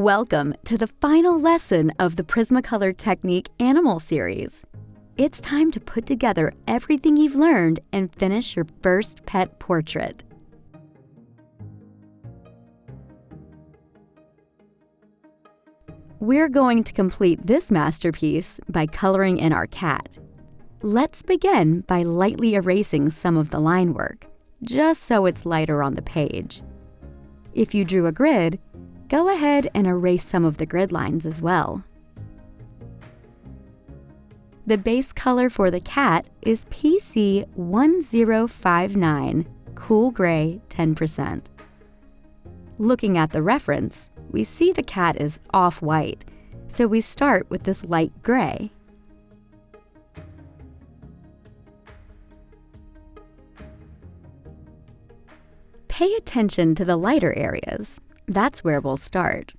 Welcome to the final lesson of the Prismacolor Technique Animal Series. It's time to put together everything you've learned and finish your first pet portrait. We're going to complete this masterpiece by coloring in our cat. Let's begin by lightly erasing some of the line work, just so it's lighter on the page. If you drew a grid, go ahead and erase some of the grid lines as well. The base color for the cat is PC 1059 Cool Gray 10%. Looking at the reference, we see the cat is off-white, so we start with this light gray. Pay attention to the lighter areas. That's where we'll start.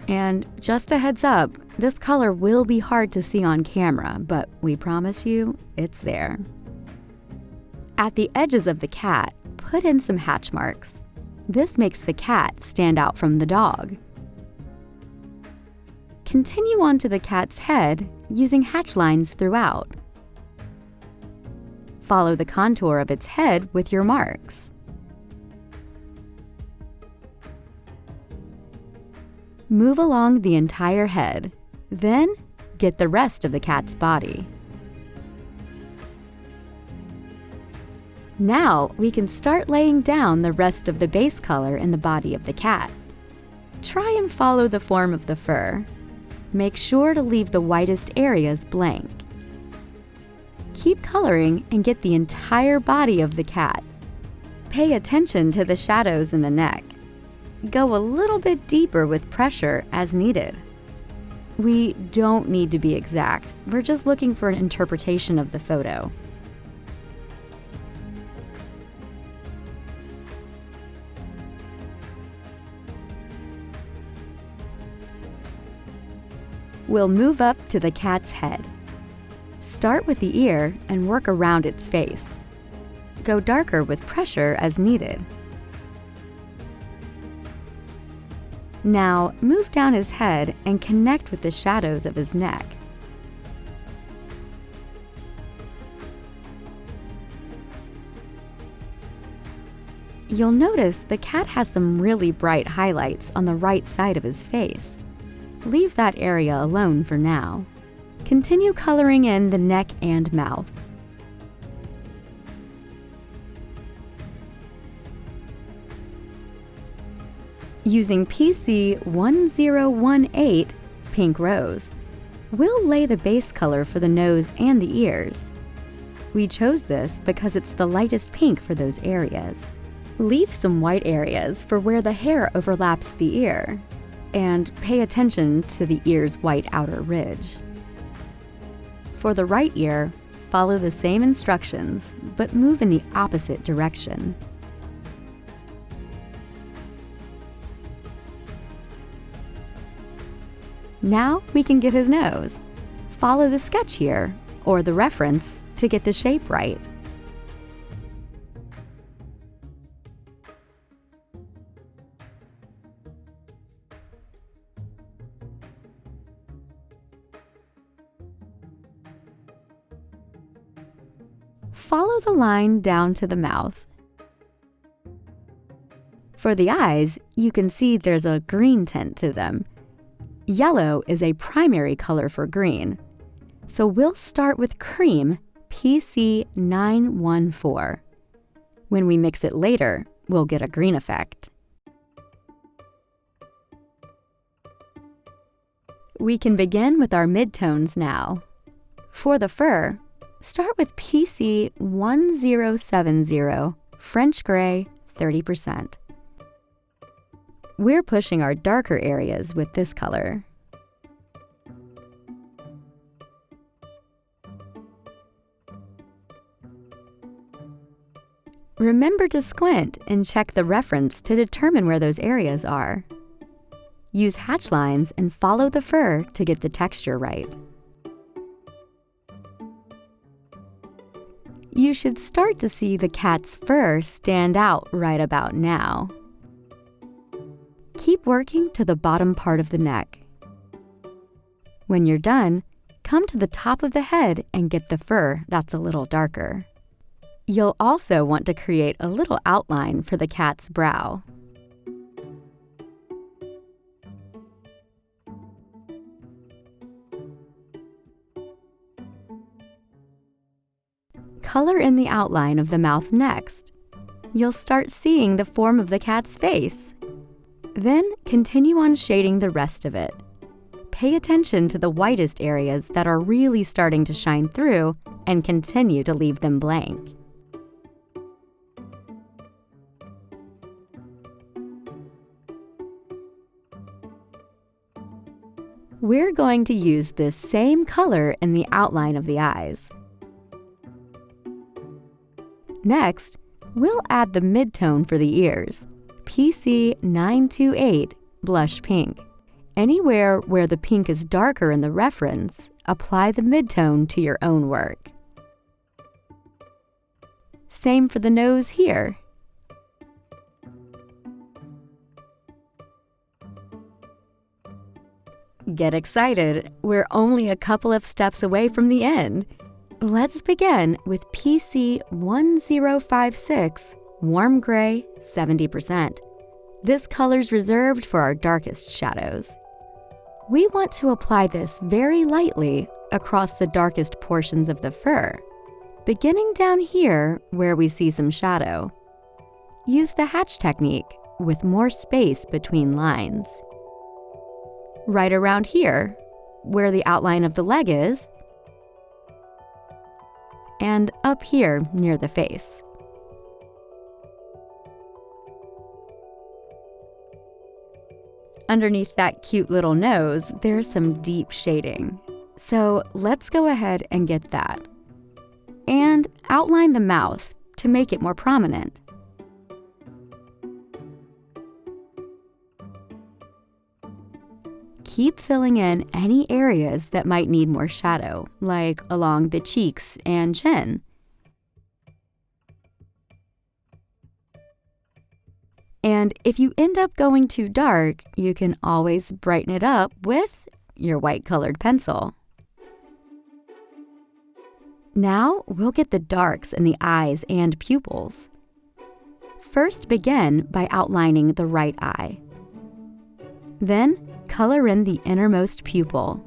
And just a heads up, this color will be hard to see on camera, but we promise you it's there. At the edges of the cat, put in some hatch marks. This makes the cat stand out from the dog. Continue on to the cat's head using hatch lines throughout. Follow the contour of its head with your marks. Move along the entire head, then get the rest of the cat's body. Now we can start laying down the rest of the base color in the body of the cat. Try and follow the form of the fur. Make sure to leave the whitest areas blank. Keep coloring and get the entire body of the cat. Pay attention to the shadows in the neck. Go a little bit deeper with pressure as needed. We don't need to be exact. We're just looking for an interpretation of the photo. We'll move up to the cat's head. Start with the ear and work around its face. Go darker with pressure as needed. Now, move down his head and connect with the shadows of his neck. You'll notice the cat has some really bright highlights on the right side of his face. Leave that area alone for now. Continue coloring in the neck and mouth. Using PC 1018 Pink Rose, we'll lay the base color for the nose and the ears. We chose this because it's the lightest pink for those areas. Leave some white areas for where the hair overlaps the ear, and pay attention to the ear's white outer ridge. For the right ear, follow the same instructions, but move in the opposite direction. Now we can get his nose. Follow the sketch here, or the reference, to get the shape right. Follow the line down to the mouth. For the eyes, you can see there's a green tint to them. Yellow is a primary color for green, so we'll start with cream PC 914. When we mix it later, we'll get a green effect. We can begin with our midtones now. For the fur, start with PC 1070 French Gray 30%. We're pushing our darker areas with this color. Remember to squint and check the reference to determine where those areas are. Use hatch lines and follow the fur to get the texture right. You should start to see the cat's fur stand out right about now. Keep working to the bottom part of the neck. When you're done, come to the top of the head and get the fur that's a little darker. You'll also want to create a little outline for the cat's brow. Color in the outline of the mouth next. You'll start seeing the form of the cat's face. Then continue on shading the rest of it. Pay attention to the whitest areas that are really starting to shine through and continue to leave them blank. We're going to use this same color in the outline of the eyes. Next, we'll add the midtone for the ears, PC 928 Blush Pink. Anywhere where the pink is darker in the reference, apply the midtone to your own work. Same for the nose here. Get excited, we're only a couple of steps away from the end. Let's begin with PC 1056 Warm Gray 70%. This color's reserved for our darkest shadows. We want to apply this very lightly across the darkest portions of the fur, beginning down here where we see some shadow. Use the hatch technique with more space between lines. Right around here, where the outline of the leg is, and up here near the face. Underneath that cute little nose, there's some deep shading. So let's go ahead and get that. And outline the mouth to make it more prominent. Keep filling in any areas that might need more shadow, like along the cheeks and chin. And if you end up going too dark, you can always brighten it up with your white-colored pencil. Now we'll get the darks in the eyes and pupils. First, begin by outlining the right eye. Then, color in the innermost pupil.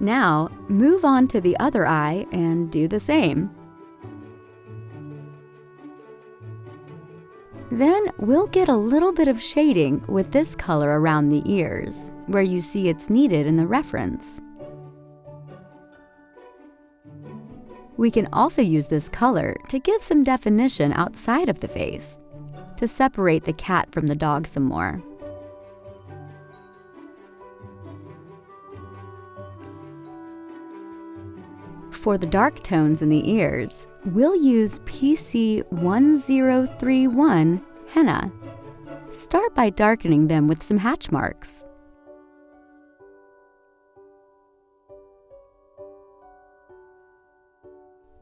Now, move on to the other eye and do the same. Then, we'll get a little bit of shading with this color around the ears, where you see it's needed in the reference. We can also use this color to give some definition outside of the face, to separate the cat from the dog some more. For the dark tones in the ears, we'll use PC 1031 Henna. Start by darkening them with some hatch marks.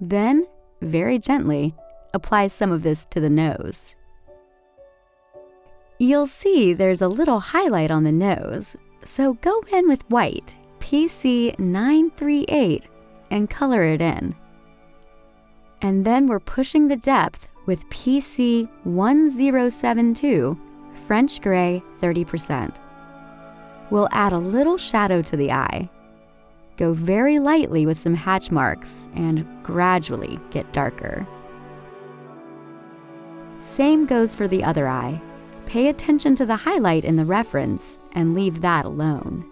Then, very gently, apply some of this to the nose. You'll see there's a little highlight on the nose, so go in with white, PC 938, and color it in. And then we're pushing the depth with PC 1072, French Gray 30%. We'll add a little shadow to the eye. Go very lightly with some hatch marks and gradually get darker. Same goes for the other eye. Pay attention to the highlight in the reference and leave that alone.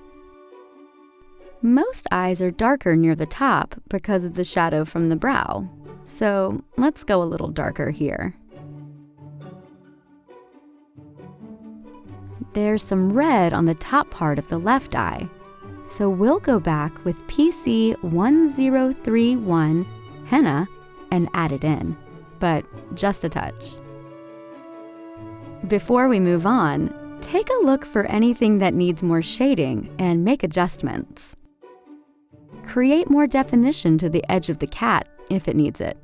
Most eyes are darker near the top because of the shadow from the brow, so let's go a little darker here. There's some red on the top part of the left eye, so we'll go back with PC 1031 Henna and add it in, but just a touch. Before we move on, take a look for anything that needs more shading and make adjustments. Create more definition to the edge of the cat if it needs it.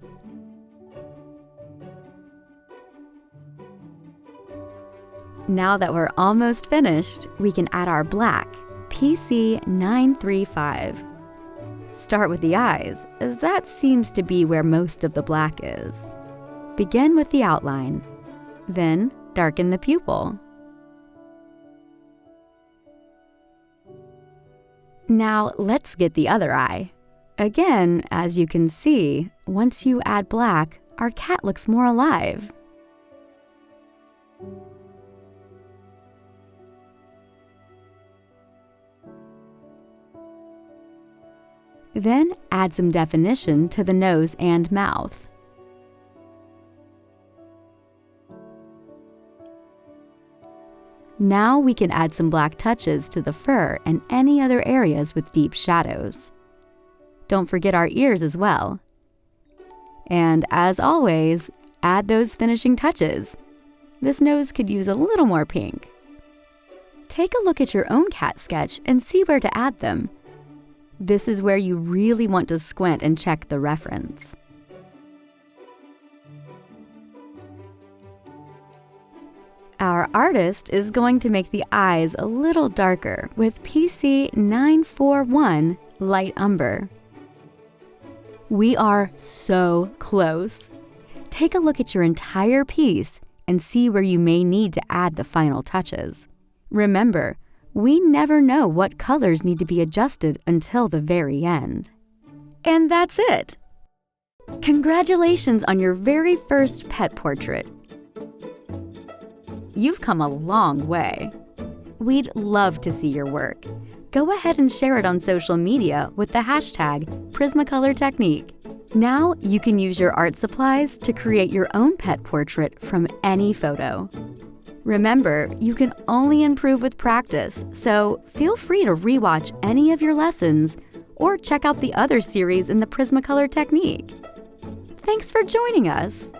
Now that we're almost finished, we can add our black, PC935. Start with the eyes, as that seems to be where most of the black is. Begin with the outline, then darken the pupil. Now let's get the other eye. Again, as you can see, once you add black, our cat looks more alive. Then add some definition to the nose and mouth. Now we can add some black touches to the fur and any other areas with deep shadows. Don't forget our ears as well. And as always, add those finishing touches. This nose could use a little more pink. Take a look at your own cat sketch and see where to add them. This is where you really want to squint and check the reference. Our artist is going to make the eyes a little darker with PC941 Light Umber. We are so close. Take a look at your entire piece and see where you may need to add the final touches. Remember, we never know what colors need to be adjusted until the very end. And that's it! Congratulations on your very first pet portrait. You've come a long way. We'd love to see your work. Go ahead and share it on social media with the hashtag Prismacolor Technique. Now you can use your art supplies to create your own pet portrait from any photo. Remember, you can only improve with practice, so feel free to rewatch any of your lessons or check out the other series in the Prismacolor Technique. Thanks for joining us!